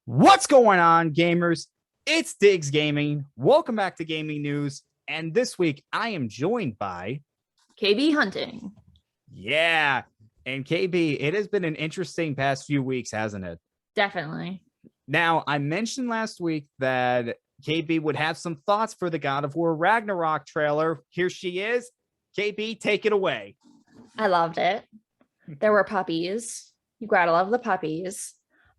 What's going on, gamers? It's DiggsGaming. Welcome back to Gaming News. And this week, I am joined by KB Hunting. Yeah. And KB, it has been an interesting past few weeks, hasn't it? Definitely. Now, I mentioned last week that KB would have some thoughts for the God of War Ragnarok trailer. Here she is. KB, take it away. I loved it. There were puppies. You gotta love the puppies.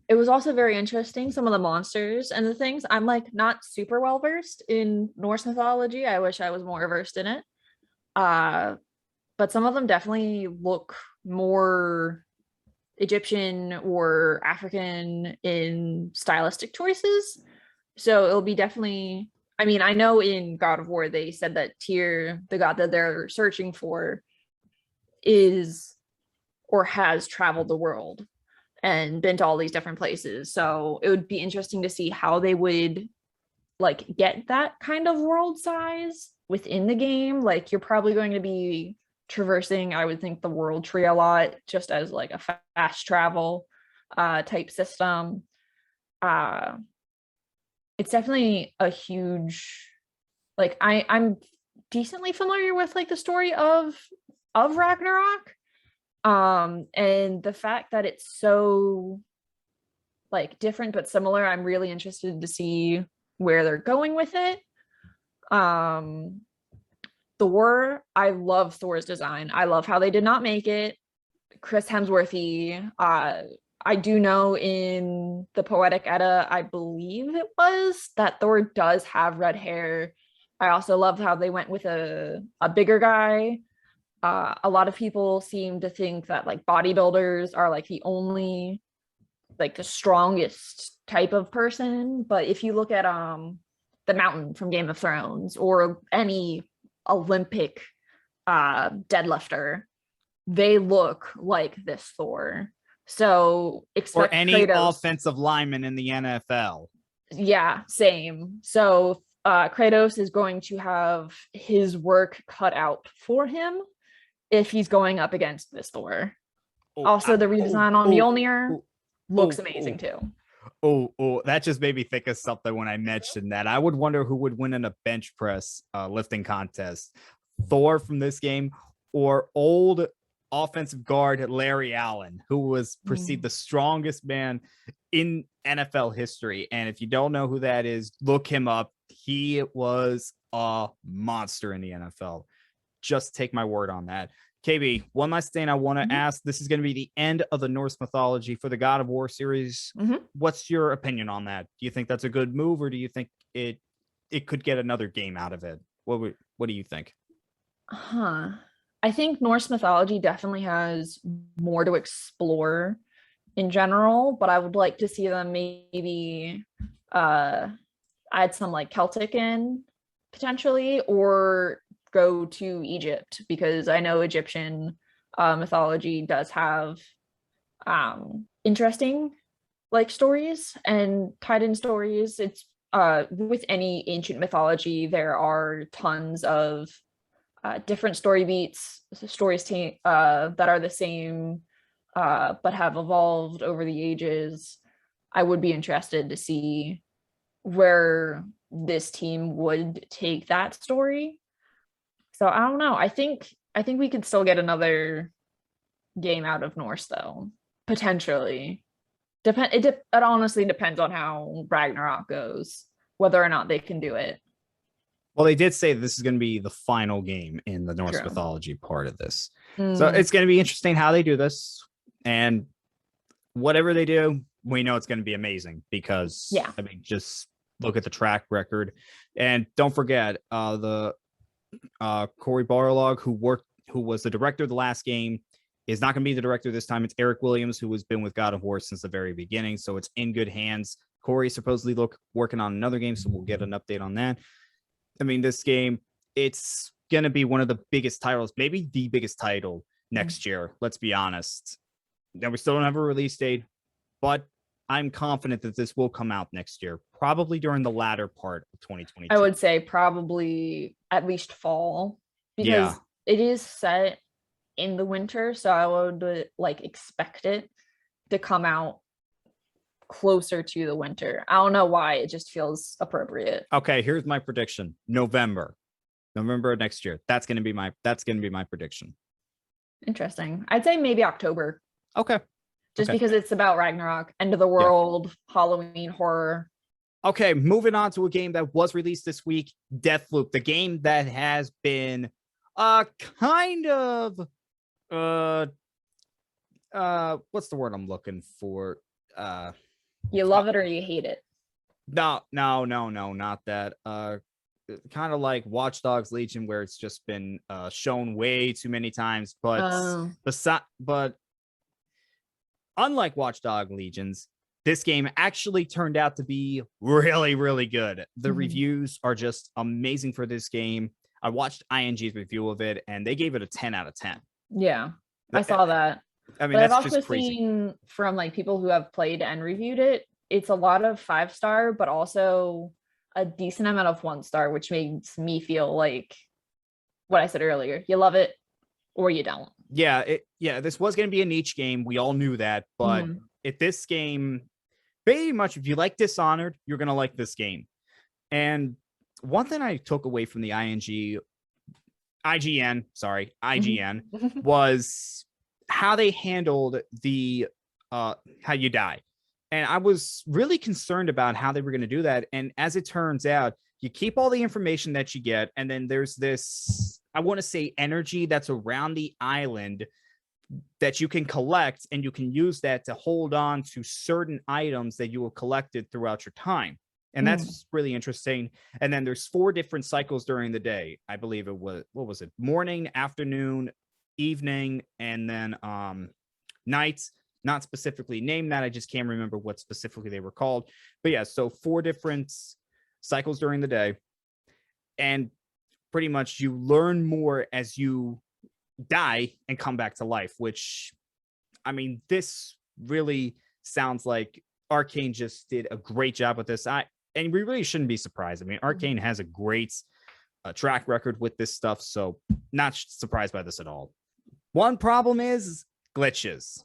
It was also very interesting. Some of the monsters and the things. I'm like not super well versed in Norse mythology. I wish I was more versed in it. But some of them definitely look more Egyptian or African in stylistic choices. So it'll be definitely, I mean, I know in God of War they said that Tyr, the god that they're searching for, is or has traveled the world and been to all these different places. So it would be interesting to see how they would like get that kind of world size within the game. Like you're probably going to be traversing, I would think, the world tree a lot, just as like a fast travel type system. It's definitely a huge, like I'm decently familiar with like the story of Ragnarok. And the fact that it's so like different but similar, I'm really interested to see where they're going with it. Thor, I love Thor's design. I love how they did not make it Chris Hemsworthy. I do know in the Poetic Edda, I believe it was, that Thor does have red hair. I also love how they went with a bigger guy. A lot of people seem to think that like bodybuilders are like the only, like the strongest type of person. But if you look at the Mountain from Game of Thrones or any Olympic deadlifter, they look like this Thor. So expect Or any Kratos. offensive lineman in the NFL. Yeah, same. So Kratos is going to have his work cut out for him if he's going up against this Thor. Also, the redesign on Mjolnir looks amazing too. That just made me think of something when I mentioned that. I would wonder who would win in a bench press lifting contest, Thor from this game or old offensive guard Larry Allen, who was perceived the strongest man in NFL history. And if you don't know who that is, look him up. He was a monster in the NFL. Just take my word on that. KB, one last thing I want to ask. This is going to be the end of the Norse mythology for the God of War series. What's your opinion on that? Do you think that's a good move, or do you think it could get another game out of it? What do you think? I think Norse mythology definitely has more to explore in general, but I would like to see them maybe add some like Celtic in potentially, or go to Egypt, because I know Egyptian mythology does have interesting like stories and tied in stories. It's with any ancient mythology, there are tons of different story beats, stories that are the same but have evolved over the ages. I would be interested to see where this team would take that story. So I don't know. I think we could still get another game out of Norse though, potentially. It honestly depends on how Ragnarok goes, whether or not they can do it. Well, they did say this is going to be the final game in the Norse mythology part of this. So it's going to be interesting how they do this. And whatever they do, we know it's going to be amazing because, I mean, just look at the track record. And don't forget the Corey Barlog, who was the director of the last game, is not going to be the director this time. It's Eric Williams, who has been with God of War since the very beginning. So it's in good hands. Corey supposedly working on another game, so we'll get an update on that. I mean, this game, it's going to be one of the biggest titles, maybe the biggest title next year. Let's be honest. Now, we still don't have a release date, but I'm confident that this will come out next year, probably during the latter part of 2022. I would say probably at least fall, because it is set in the winter. So I would like expect it to come out closer to the winter. I don't know why, it just feels appropriate. Okay, here's my prediction. November of next year. That's gonna be my prediction. Interesting. I'd say maybe October. Okay. Just because it's about Ragnarok, end of the world, Halloween horror. Okay, moving on to a game that was released this week, Deathloop, the game that has been kind of what's the word I'm looking for? You love it or you hate it. No, not that. Kind of like Watch Dogs Legion, where it's just been shown way too many times, but unlike Watch Dog Legions, this game actually turned out to be really, really good. The reviews are just amazing for this game. I watched ING's review of it, and they gave it a 10 out of 10. Yeah, I saw that. I mean, but that's I've also just crazy. seen from like people who have played and reviewed it, it's a lot of 5-star, but also a decent amount of 1-star, which makes me feel like what I said earlier. You love it or you don't. Yeah, this was going to be a niche game. We all knew that, but if this game, pretty much, if you like Dishonored, you're going to like this game. And one thing I took away from the IGN was how they handled the how you die. And I was really concerned about how they were going to do that. And as it turns out, you keep all the information that you get, and then there's this, I want to say, energy that's around the island that you can collect, and you can use that to hold on to certain items that you have collected throughout your time. And that's really interesting. And then there's 4 different cycles during the day. I believe it was, what was it? Morning, afternoon, evening, and then night. Not specifically named that. I just can't remember what specifically they were called. But yeah, so 4 different cycles during the day. And pretty much you learn more as you die and come back to life, which, I mean, this really sounds like Arcane just did a great job with this. And we really shouldn't be surprised. I mean, Arcane has a great track record with this stuff, so not surprised by this at all. One problem is glitches.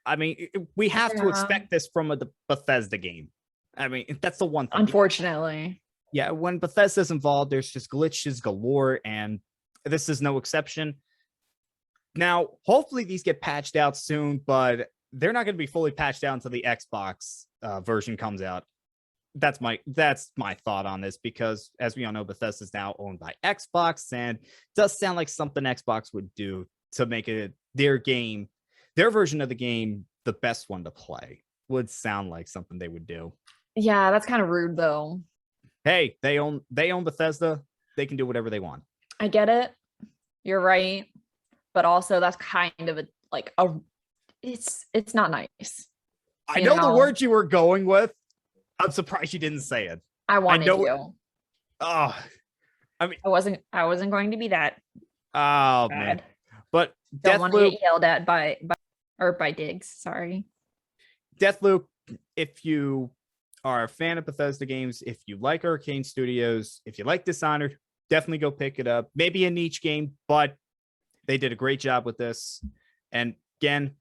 I mean, we have to expect this from a Bethesda game. I mean, that's the one thing. Unfortunately. Yeah, when Bethesda's involved, there's just glitches galore, and this is no exception. Now, hopefully these get patched out soon, but they're not going to be fully patched out until the Xbox version comes out. That's my thought on this, because as we all know, Bethesda is now owned by Xbox, and it does sound like something Xbox would do to make it their game, their version of the game, the best one to play. Would sound like something they would do. Yeah, that's kind of rude though. Hey, they own Bethesda. They can do whatever they want. I get it. You're right. But also that's kind of it's not nice. I know the word you were going with. I'm surprised you didn't say it. I wanted you. Oh, I mean, I wasn't going to be that. Oh bad. Man. But don't want to get yelled at by Diggs. Sorry. Deathloop, if you are a fan of Bethesda games, if you like Arcane Studios, if you like Dishonored, definitely go pick it up. Maybe a niche game, but they did a great job with this. And again,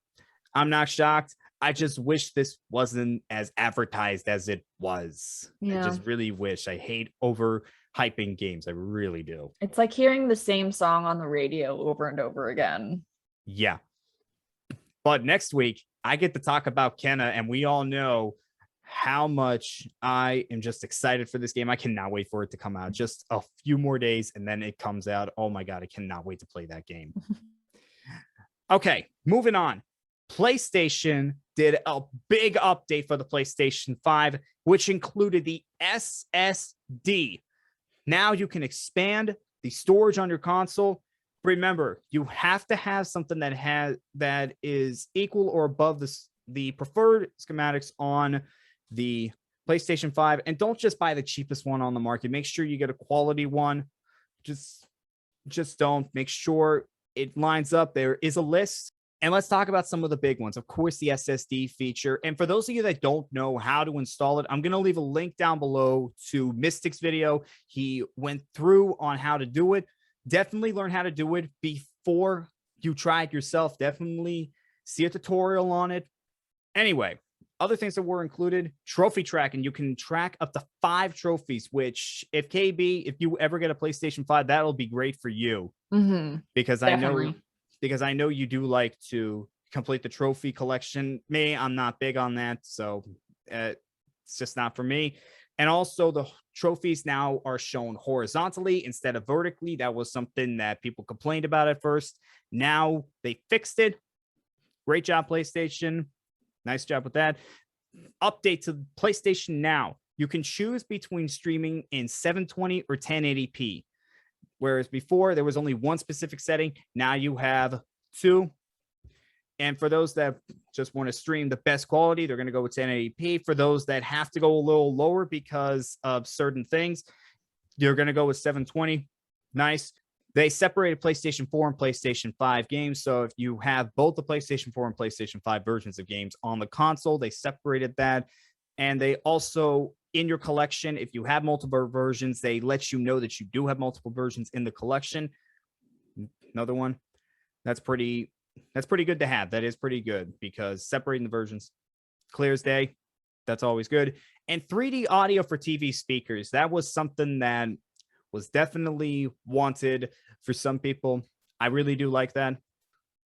I'm not shocked. I just wish this wasn't as advertised as it was. Yeah. I just really wish. I hate overhyping games. I really do. It's like hearing the same song on the radio over and over again. Yeah. But next week, I get to talk about Kenna, and we all know how much I am just excited for this game. I cannot wait for it to come out. Just a few more days, and then it comes out. Oh my God, I cannot wait to play that game. Okay, moving on. PlayStation did a big update for the PlayStation 5, which included the SSD. Now you can expand the storage on your console. Remember, you have to have something that is equal or above the preferred schematics on the PlayStation 5, and don't just buy the cheapest one on the market. Make sure you get a quality one. Just don't. Make sure it lines up. There is a list. And let's talk about some of the big ones. Of course, the SSD feature. And for those of you that don't know how to install it, I'm going to leave a link down below to Mystic's video. He went through on how to do it. Definitely learn how to do it before you try it yourself. Definitely see a tutorial on it. Anyway, other things that were included, trophy tracking. You can track up to 5 trophies, which if if you ever get a PlayStation 5, that'll be great for you. Because I know you do like to complete the trophy collection. Me, I'm not big on that, so it's just not for me. And also the trophies now are shown horizontally instead of vertically. That was something that people complained about at first. Now they fixed it. Great job, PlayStation. Nice job with that. Update to PlayStation Now. You can choose between streaming in 720 or 1080p. Whereas before there was only one specific setting. Now you have 2. And for those that just want to stream the best quality, they're going to go with 1080p. For those that have to go a little lower because of certain things, you're going to go with 720. Nice. They separated PlayStation 4 and PlayStation 5 games. So if you have both the PlayStation 4 and PlayStation 5 versions of games on the console, they separated that. And they also, in your collection, if you have multiple versions, they let you know that you do have multiple versions in the collection. Another one. That's pretty good to have. That is pretty good because separating the versions, clear as day. That's always good. And 3D audio for TV speakers. That was something that was definitely wanted for some people. I really do like that.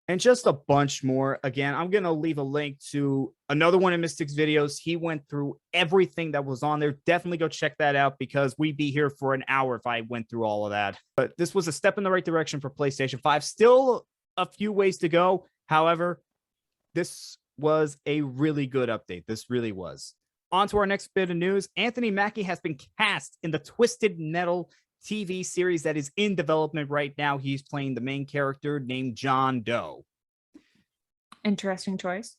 And just a bunch more. Again, I'm going to leave a link to another one of Mystic's videos. He went through everything that was on there. Definitely go check that out because we'd be here for an hour if I went through all of that. But this was a step in the right direction for PlayStation 5. Still a few ways to go. However, this was a really good update. This really was. On to our next bit of news. Anothony Mackie has been cast in the Twisted Metal TV series that is in development right now. He's playing the main character named John Doe. Interesting choice.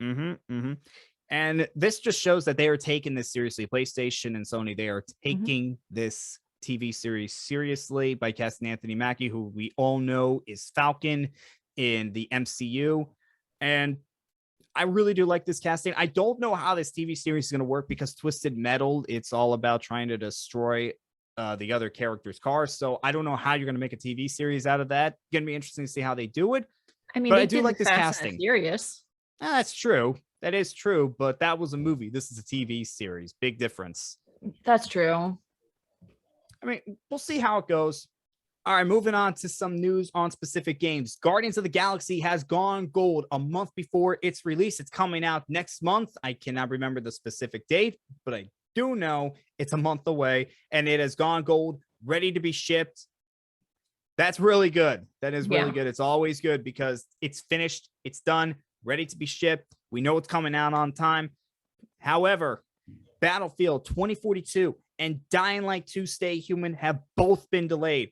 And this just shows that they are taking this seriously. PlayStation and Sony, they are taking this TV series seriously by casting Anothony Mackie, who we all know is Falcon in the MCU. And I really do like this casting. I don't know how this TV series is going to work because Twisted Metal, it's all about trying to destroy the other character's cars. So I don't know how you're going to make a TV series out of that. Going to be interesting to see how they do it. I mean, but I do like this casting. Furious. That's true. That is true. But that was a movie. This is a TV series. Big difference. That's true. I mean, we'll see how it goes. All right, moving on to some news on specific games. Guardians of the Galaxy has gone gold a month before its release. It's coming out next month. I cannot remember the specific date, but I do know it's a month away, and it has gone gold, ready to be shipped. That's really good. That is really good. It's always good because it's finished, it's done, ready to be shipped. We know it's coming out on time. However, Battlefield 2042 and Dying Light 2 Stay Human have both been delayed.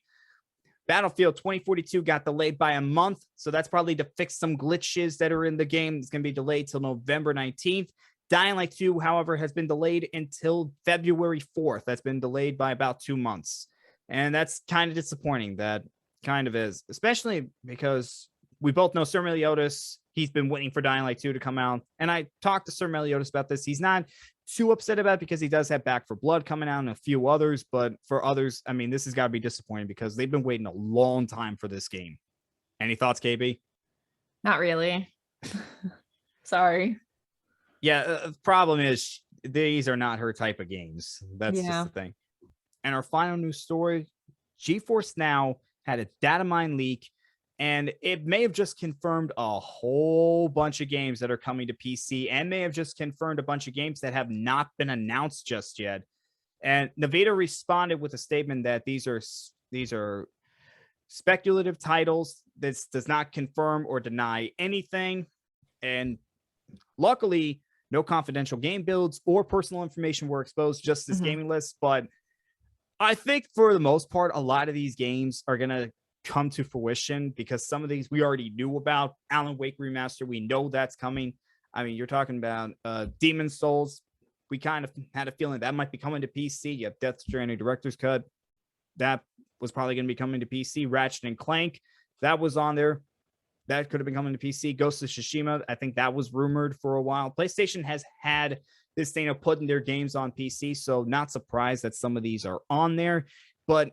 Battlefield 2042 got delayed by a month, so that's probably to fix some glitches that are in the game. It's going to be delayed till November 19th. Dying Light 2, however, has been delayed until February 4th. That's been delayed by about 2 months. And that's kind of disappointing. That kind of is, especially because we both know Sir Meliodas. He's been waiting for Dying Light 2 to come out. And I talked to Sir Meliodas about this. He's not too upset about it because he does have Back for Blood coming out and a few others. But for others, I mean, this has got to be disappointing because they've been waiting a long time for this game. Any thoughts, KB? Not really. Sorry. Yeah, the problem is these are not her type of games. That's just the thing. And our final news story, Geforce Now had a data mine leak, and it may have just confirmed a whole bunch of games that are coming to PC and may have just confirmed a bunch of games that have not been announced just yet. And Nvidia responded with a statement that these are speculative titles. This does not confirm or deny anything. And luckily, no confidential game builds or personal information were exposed, just this gaming list. But I think for the most part, a lot of these games are going to come to fruition because some of these we already knew about. Alan Wake Remaster, we know that's coming. I mean, you're talking about Demon Souls. We kind of had a feeling that might be coming to PC. You have Death Stranding Director's Cut. That was probably going to be coming to PC. Ratchet and Clank, that was on there. That could have been coming to PC. Ghost of Tsushima, I think that was rumored for a while. PlayStation has had this thing of putting their games on PC, so not surprised that some of these are on there. But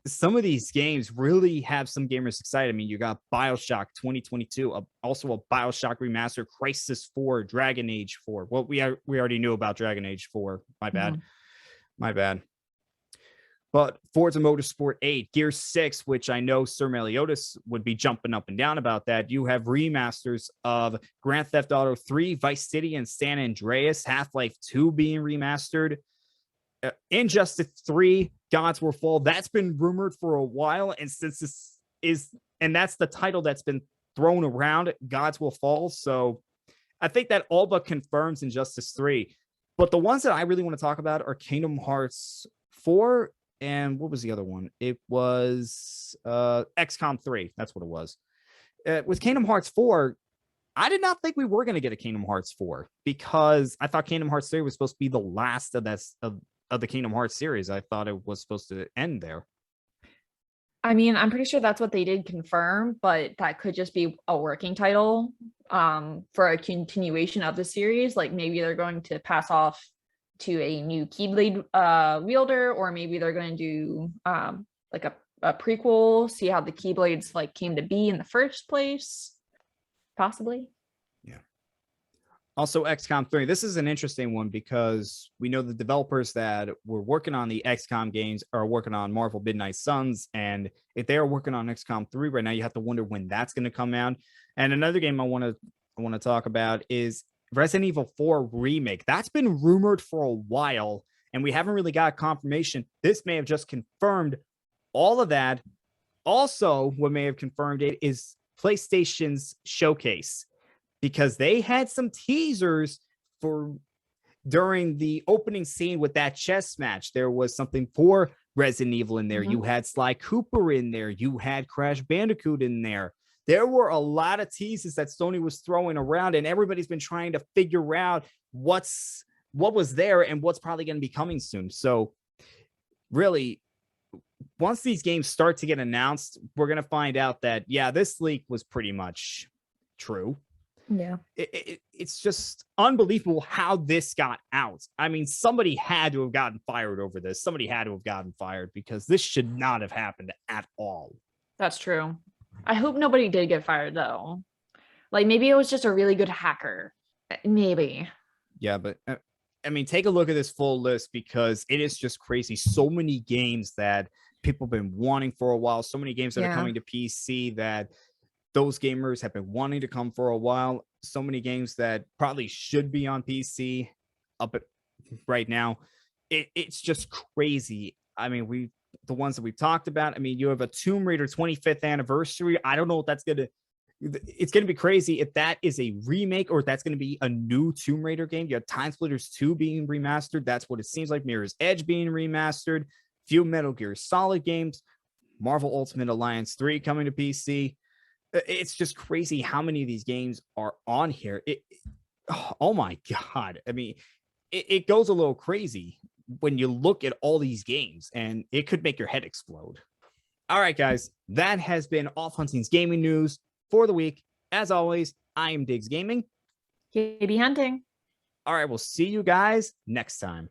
some of these games really have some gamers excited. I mean, you got BioShock 2022, also a BioShock remaster, Crisis 4, Dragon Age 4. Well, we already knew about Dragon Age 4. My bad. My bad. But Forza Motorsport 8, Gear 6, which I know Sir Meliodas would be jumping up and down about that. You have remasters of Grand Theft Auto 3, Vice City, and San Andreas, Half-Life 2 being remastered. Injustice 3, Gods Will Fall. That's been rumored for a while. And since this is, and that's the title that's been thrown around, Gods Will Fall. So I think that all but confirms Injustice 3. But the ones that I really want to talk about are Kingdom Hearts 4. And what was the other one? It was XCOM 3. That's what it was. With Kingdom Hearts 4, I did not think we were going to get a Kingdom Hearts 4 because I thought Kingdom Hearts 3 was supposed to be the last of the Kingdom Hearts series. I thought it was supposed to end there. I mean, I'm pretty sure that's what they did confirm, but that could just be a working title for a continuation of the series. Like maybe they're going to pass off to a new Keyblade wielder, or maybe they're going to do like a prequel, see how the Keyblades like came to be in the first place, possibly. Yeah. Also, XCOM 3. This is an interesting one because we know the developers that were working on the XCOM games are working on Marvel Midnight Suns, and if they are working on XCOM 3 right now, you have to wonder when that's going to come out. And another game I want to talk about is Resident Evil 4 Remake. That's been rumored for a while, and we haven't really got confirmation. This may have just confirmed all of that. Also, what may have confirmed it is PlayStation's showcase, because they had some teasers for during the opening scene with that chess match. There was something for Resident Evil in there. You had Sly Cooper in there. You had Crash Bandicoot in there. There were a lot of teases that Sony was throwing around, and everybody's been trying to figure out what was there and what's probably going to be coming soon. So really, once these games start to get announced, we're going to find out that, yeah, this leak was pretty much true. Yeah. It's just unbelievable how this got out. I mean, somebody had to have gotten fired over this. Somebody had to have gotten fired because this should not have happened at all. That's true. I hope nobody did get fired though. Like maybe it was just a really good hacker. Maybe. Yeah, but I mean, take a look at this full list because it is just crazy. So many games that people have been wanting for a while. So many games that are coming to PC that those gamers have been wanting to come for a while. So many games that probably should be on PC up at right now. It's just crazy. I mean, the ones that we've talked about. I mean, you have a Tomb Raider 25th anniversary. I don't know what that's it's going to be crazy if that is a remake or if that's going to be a new Tomb Raider game. You have Time Splitters 2 being remastered. That's what it seems like. Mirror's Edge being remastered. Few Metal Gear Solid games. Marvel Ultimate Alliance 3 coming to PC. It's just crazy how many of these games are on here. Oh my God. I mean, it goes a little crazy when you look at all these games, and it could make your head explode. All right, guys, that has been Off Hunting's gaming news for the week. As always, I am DiggsGaming. KB Hunting. All right, we'll see you guys next time.